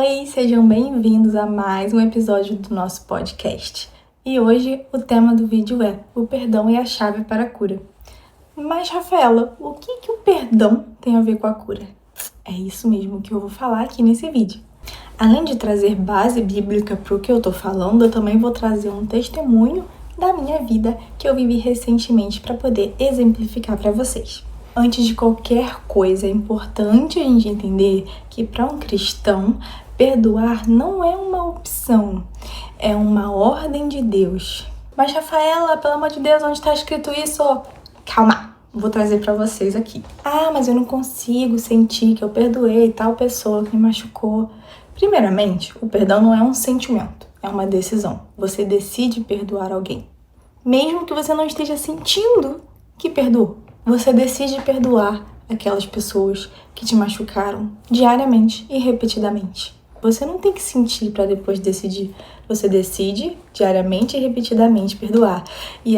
Oi, sejam bem-vindos a mais um episódio do nosso podcast. E hoje o tema do vídeo é: o perdão é a chave para a cura. Mas, Rafaela, o que o perdão tem a ver com a cura? É isso mesmo que eu vou falar aqui nesse vídeo. Além de trazer base bíblica para o que eu tô falando, eu também vou trazer um testemunho da minha vida que eu vivi recentemente para poder exemplificar para vocês. Antes de qualquer coisa, é importante a gente entender que para um cristão, perdoar não é uma opção, é uma ordem de Deus. Mas, Rafaela, pelo amor de Deus, onde está escrito isso? Calma, vou trazer para vocês aqui. Ah, mas eu não consigo sentir que eu perdoei tal pessoa que me machucou. Primeiramente, o perdão não é um sentimento, é uma decisão. Você decide perdoar alguém, mesmo que você não esteja sentindo que perdoou. Você decide perdoar aquelas pessoas que te machucaram diariamente e repetidamente. Você não tem que sentir para depois decidir. Você decide diariamente e repetidamente perdoar. E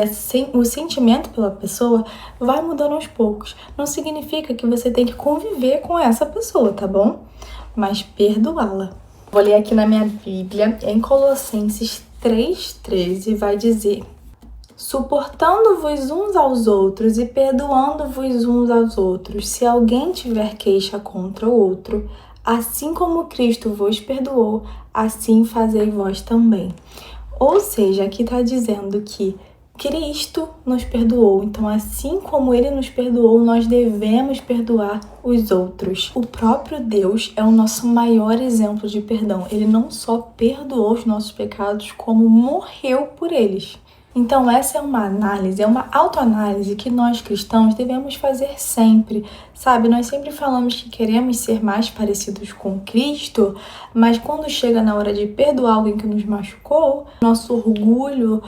o sentimento pela pessoa vai mudando aos poucos. Não significa que você tem que conviver com essa pessoa, tá bom? Mas perdoá-la. Vou ler aqui na minha Bíblia, em Colossenses 3,13, vai dizer: suportando-vos uns aos outros e perdoando-vos uns aos outros, se alguém tiver queixa contra o outro, assim como Cristo vos perdoou, assim fazei vós também. Ou seja, aqui está dizendo que Cristo nos perdoou, então assim como Ele nos perdoou, nós devemos perdoar os outros. O próprio Deus é o nosso maior exemplo de perdão. Ele não só perdoou os nossos pecados, como morreu por eles. Então essa é uma análise, é uma autoanálise que nós cristãos devemos fazer sempre, sabe? Nós sempre falamos que queremos ser mais parecidos com Cristo, mas quando chega na hora de perdoar alguém que nos machucou, nosso orgulho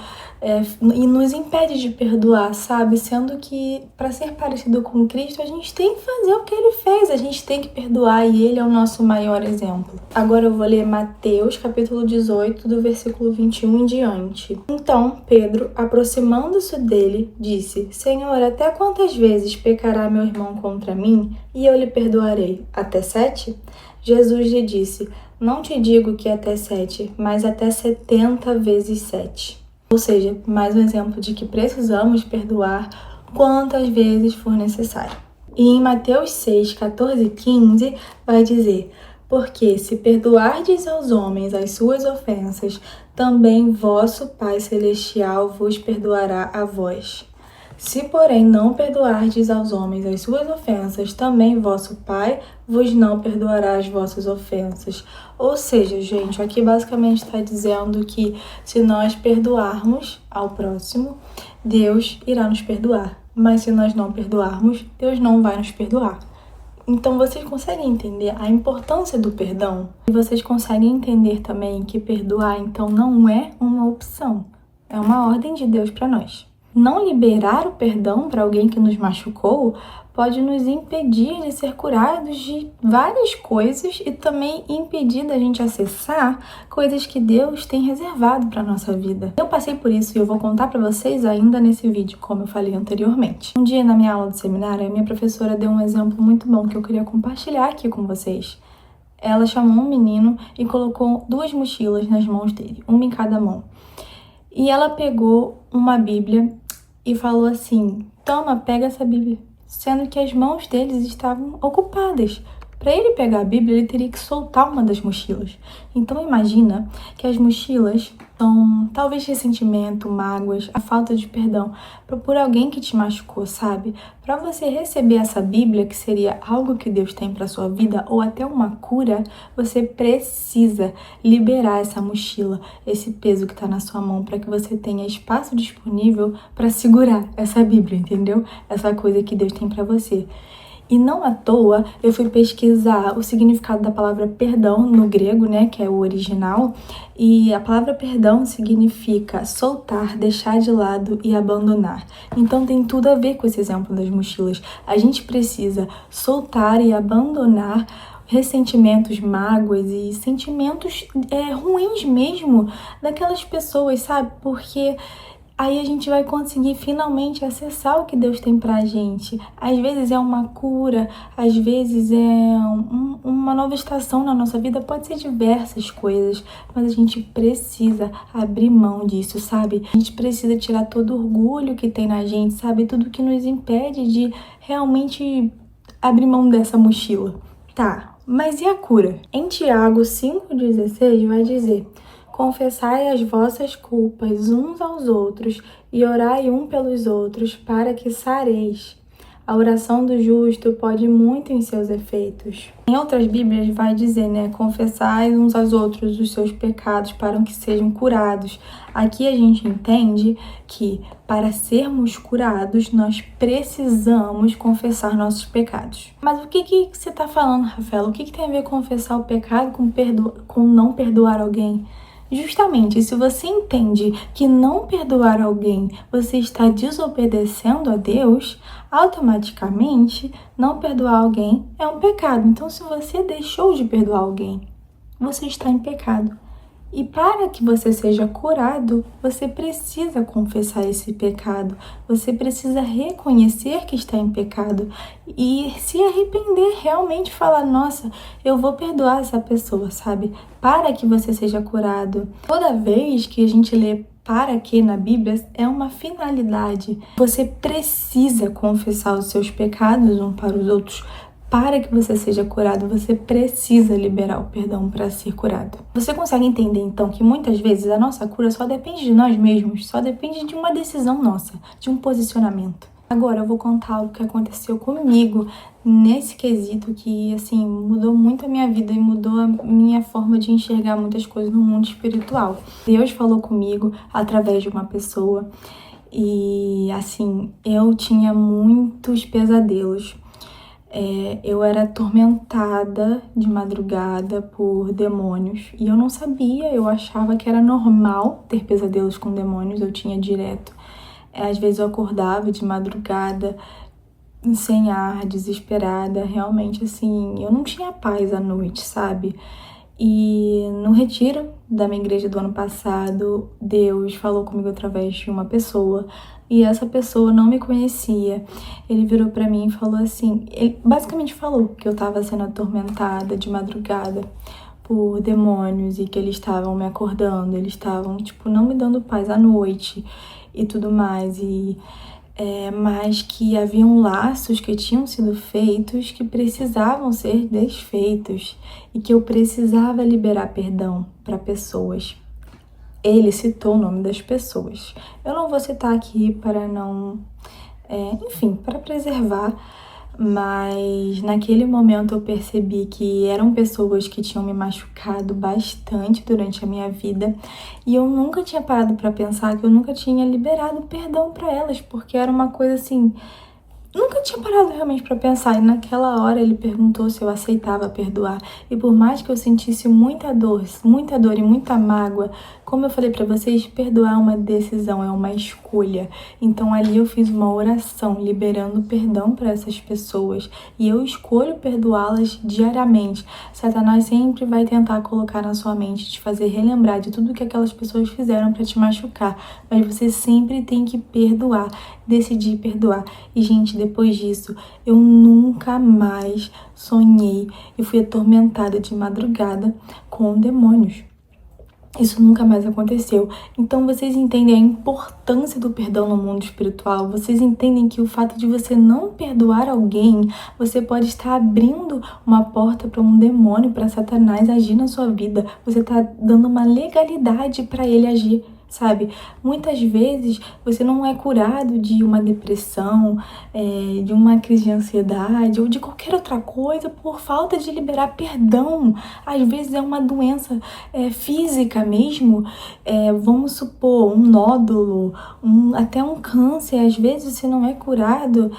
e nos impede de perdoar, sabe? Sendo que para ser parecido com Cristo, a gente tem que fazer o que Ele fez, a gente tem que perdoar e Ele é o nosso maior exemplo. Agora eu vou ler Mateus capítulo 18, do versículo 21 em diante. Então Pedro, aproximando-se dele, disse: Senhor, até quantas vezes pecará meu irmão contra mim e eu lhe perdoarei? Até 7? Jesus lhe disse: Não te digo que até 7, mas até 70 vezes 7. Ou seja, mais um exemplo de que precisamos perdoar quantas vezes for necessário. E em Mateus 6, 14 e 15 vai dizer: porque se perdoardes aos homens as suas ofensas, também vosso Pai Celestial vos perdoará a vós. Se, porém, não perdoardes aos homens as suas ofensas, também vosso Pai vos não perdoará as vossas ofensas. Ou seja, gente, aqui basicamente está dizendo que se nós perdoarmos ao próximo, Deus irá nos perdoar. Mas se nós não perdoarmos, Deus não vai nos perdoar. Então vocês conseguem entender a importância do perdão? E vocês conseguem entender também que perdoar, então, não é uma opção. É uma ordem de Deus para nós. Não liberar o perdão para alguém que nos machucou pode nos impedir de ser curados de várias coisas e também impedir da gente acessar coisas que Deus tem reservado para nossa vida. Eu passei por isso e eu vou contar para vocês ainda nesse vídeo, como eu falei anteriormente. Um dia na minha aula de seminário, a minha professora deu um exemplo muito bom que eu queria compartilhar aqui com vocês. Ela chamou um menino e colocou 2 mochilas nas mãos dele, uma em cada mão. E ela pegou uma Bíblia e falou assim: toma, pega essa Bíblia. Sendo que as mãos deles estavam ocupadas. Para ele pegar a Bíblia, ele teria que soltar uma das mochilas. Então imagina que as mochilas são talvez ressentimento, mágoas, a falta de perdão por alguém que te machucou, sabe? Para você receber essa Bíblia, que seria algo que Deus tem para sua vida, ou até uma cura, você precisa liberar essa mochila, esse peso que está na sua mão, para que você tenha espaço disponível para segurar essa Bíblia, entendeu? Essa coisa que Deus tem para você. E não à toa, eu fui pesquisar o significado da palavra perdão no grego, né, que é o original, e a palavra perdão significa soltar, deixar de lado e abandonar. Então tem tudo a ver com esse exemplo das mochilas. A gente precisa soltar e abandonar ressentimentos, mágoas e sentimentos ruins mesmo daquelas pessoas, sabe? Porque aí a gente vai conseguir finalmente acessar o que Deus tem pra gente. Às vezes é uma cura, às vezes é uma nova estação na nossa vida, pode ser diversas coisas, mas a gente precisa abrir mão disso, sabe? A gente precisa tirar todo o orgulho que tem na gente, sabe? Tudo que nos impede de realmente abrir mão dessa mochila. Tá, mas e a cura? Em Tiago 5,16 vai dizer: confessai as vossas culpas uns aos outros e orai um pelos outros para que sareis. A oração do justo pode muito em seus efeitos. Em outras Bíblias vai dizer, confessai uns aos outros os seus pecados para que sejam curados. Aqui a gente entende que para sermos curados, nós precisamos confessar nossos pecados. Mas o que você está falando, Rafaela? O que tem a ver confessar o pecado com não perdoar alguém? Justamente, se você entende que não perdoar alguém, você está desobedecendo a Deus, automaticamente não perdoar alguém é um pecado. Então, se você deixou de perdoar alguém, você está em pecado. E para que você seja curado, você precisa confessar esse pecado. Você precisa reconhecer que está em pecado e se arrepender, realmente falar: nossa, eu vou perdoar essa pessoa, sabe? Para que você seja curado. Toda vez que a gente lê para que na Bíblia é uma finalidade. Você precisa confessar os seus pecados uns para os outros. Para que você seja curado, você precisa liberar o perdão para ser curado. Você consegue entender, então, que muitas vezes a nossa cura só depende de nós mesmos, só depende de uma decisão nossa, de um posicionamento. Agora eu vou contar o que aconteceu comigo nesse quesito que, assim, mudou muito a minha vida e mudou a minha forma de enxergar muitas coisas no mundo espiritual. Deus falou comigo através de uma pessoa e, assim, eu tinha muitos pesadelos. Eu era atormentada de madrugada por demônios e eu não sabia, eu achava que era normal ter pesadelos com demônios, eu tinha direto. Às vezes eu acordava de madrugada sem ar, desesperada, realmente assim, eu não tinha paz à noite, sabe? E no retiro da minha igreja do ano passado, Deus falou comigo através de uma pessoa e essa pessoa não me conhecia. Ele virou pra mim e falou assim, ele basicamente falou que eu tava sendo atormentada de madrugada por demônios e que eles estavam me acordando, eles estavam, não me dando paz à noite e tudo mais, mas que haviam laços que tinham sido feitos que precisavam ser desfeitos e que eu precisava liberar perdão para pessoas. Ele citou o nome das pessoas. Eu não vou citar aqui para não... para preservar, mas naquele momento eu percebi que eram pessoas que tinham me machucado bastante durante a minha vida e eu nunca tinha parado para pensar que eu nunca tinha liberado perdão para elas, porque era uma coisa assim... Nunca tinha parado realmente para pensar, e naquela hora ele perguntou se eu aceitava perdoar. E por mais que eu sentisse muita dor e muita mágoa, como eu falei para vocês, perdoar é uma decisão, é uma escolha. Então ali eu fiz uma oração liberando perdão para essas pessoas e eu escolho perdoá-las diariamente. Satanás sempre vai tentar colocar na sua mente, te fazer relembrar de tudo que aquelas pessoas fizeram para te machucar, mas você sempre tem que perdoar, decidir perdoar. E gente, depois disso, eu nunca mais sonhei e fui atormentada de madrugada com demônios. Isso nunca mais aconteceu. Então vocês entendem a importância do perdão no mundo espiritual? Vocês entendem que o fato de você não perdoar alguém, você pode estar abrindo uma porta para um demônio, para Satanás agir na sua vida. Você está dando uma legalidade para ele agir. Sabe, muitas vezes você não é curado de uma depressão, de uma crise de ansiedade ou de qualquer outra coisa por falta de liberar perdão. Às vezes é uma doença física mesmo, vamos supor, um nódulo, até um câncer. Às vezes você não é curado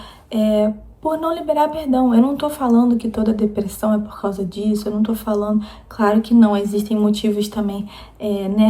por não liberar perdão. Eu não tô falando que toda depressão é por causa disso, eu não tô falando, claro que não, existem motivos também,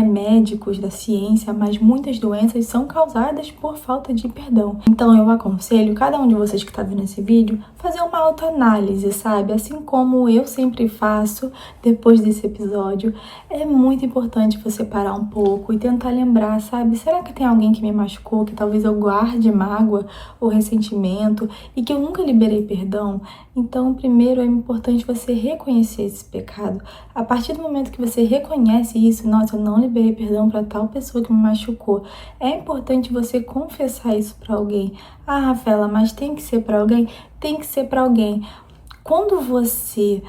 médicos da ciência, mas muitas doenças são causadas por falta de perdão. Então eu aconselho cada um de vocês que tá vendo esse vídeo, fazer uma autoanálise, sabe? Assim como eu sempre faço depois desse episódio, é muito importante você parar um pouco e tentar lembrar, sabe? Será que tem alguém que me machucou, que talvez eu guarde mágoa ou ressentimento e que eu nunca liberei perdão? Então, primeiro é importante você reconhecer esse pecado. A partir do momento que você reconhece isso, nossa, eu não liberei perdão para tal pessoa que me machucou, é importante você confessar isso para alguém. Ah, Rafaela, mas tem que ser para alguém? Tem que ser para alguém. Quando você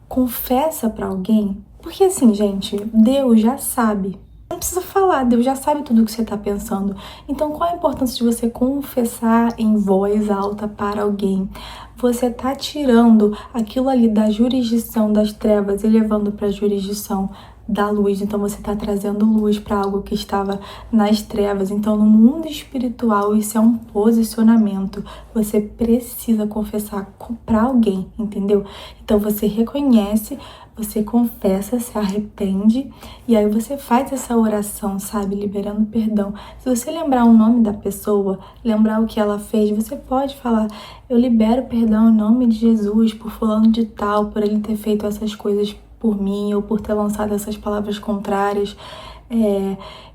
confessa para alguém, porque assim, gente, Deus já sabe. Não precisa falar, Deus já sabe tudo o que você está pensando. Então, qual a importância de você confessar em voz alta para alguém? Você está tirando aquilo ali da jurisdição das trevas e levando para a jurisdição da luz. Então, você está trazendo luz para algo que estava nas trevas. Então, no mundo espiritual, isso é um posicionamento. Você precisa confessar para alguém, entendeu? Então, você reconhece, você confessa, se arrepende e aí você faz essa oração, sabe? Liberando perdão. Se você lembrar o nome da pessoa, lembrar o que ela fez, você pode falar: eu libero perdão em nome de Jesus por fulano de tal, por ele ter feito essas coisas por mim ou por ter lançado essas palavras contrárias.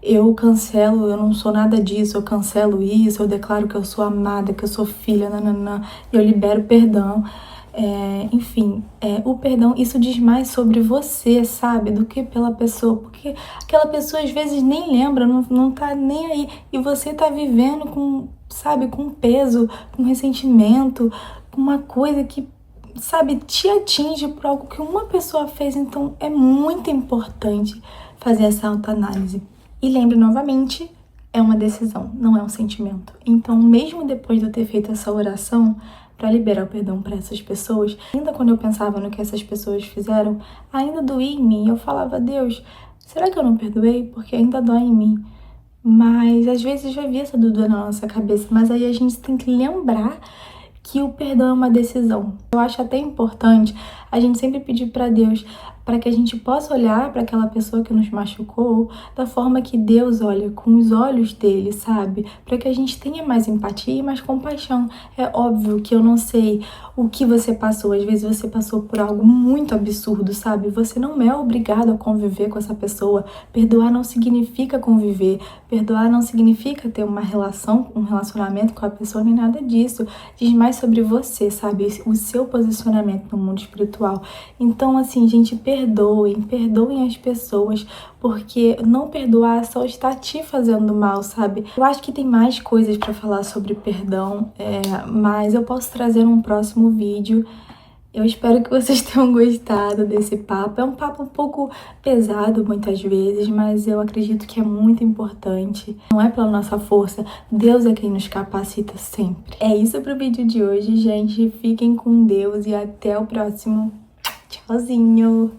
Eu cancelo, eu não sou nada disso, eu cancelo isso, eu declaro que eu sou amada, que eu sou filha, nananã, eu libero perdão. Enfim, o perdão, isso diz mais sobre você, sabe, do que pela pessoa, porque aquela pessoa às vezes nem lembra, não tá nem aí, e você tá vivendo com, sabe, com peso, com ressentimento, com uma coisa que, sabe, te atinge por algo que uma pessoa fez. Então é muito importante fazer essa autoanálise. E lembre novamente, é uma decisão, não é um sentimento. Então, mesmo depois de eu ter feito essa oração para liberar o perdão para essas pessoas, ainda quando eu pensava no que essas pessoas fizeram, ainda doía em mim. Eu falava: Deus, será que eu não perdoei? Porque ainda dói em mim. Mas às vezes já havia essa dúvida na nossa cabeça, mas aí a gente tem que lembrar que o perdão é uma decisão. Eu acho até importante a gente sempre pedir para Deus, para que a gente possa olhar para aquela pessoa que nos machucou da forma que Deus olha, com os olhos dele, sabe? Para que a gente tenha mais empatia e mais compaixão. É óbvio que eu não sei o que você passou, às vezes você passou por algo muito absurdo, sabe? Você não é obrigado a conviver com essa pessoa. Perdoar não significa conviver, perdoar não significa ter uma relação, um relacionamento com a pessoa, nem nada disso. Diz mais sobre você, sabe? O seu posicionamento no mundo espiritual. Então, assim, gente, perdoem as pessoas, porque não perdoar só está te fazendo mal, sabe? Eu acho que tem mais coisas para falar sobre perdão, mas eu posso trazer num próximo vídeo. Eu espero que vocês tenham gostado desse papo. É um papo um pouco pesado muitas vezes, mas eu acredito que é muito importante. Não é pela nossa força, Deus é quem nos capacita sempre. É isso pro vídeo de hoje, gente. Fiquem com Deus e até o próximo. Tchauzinho!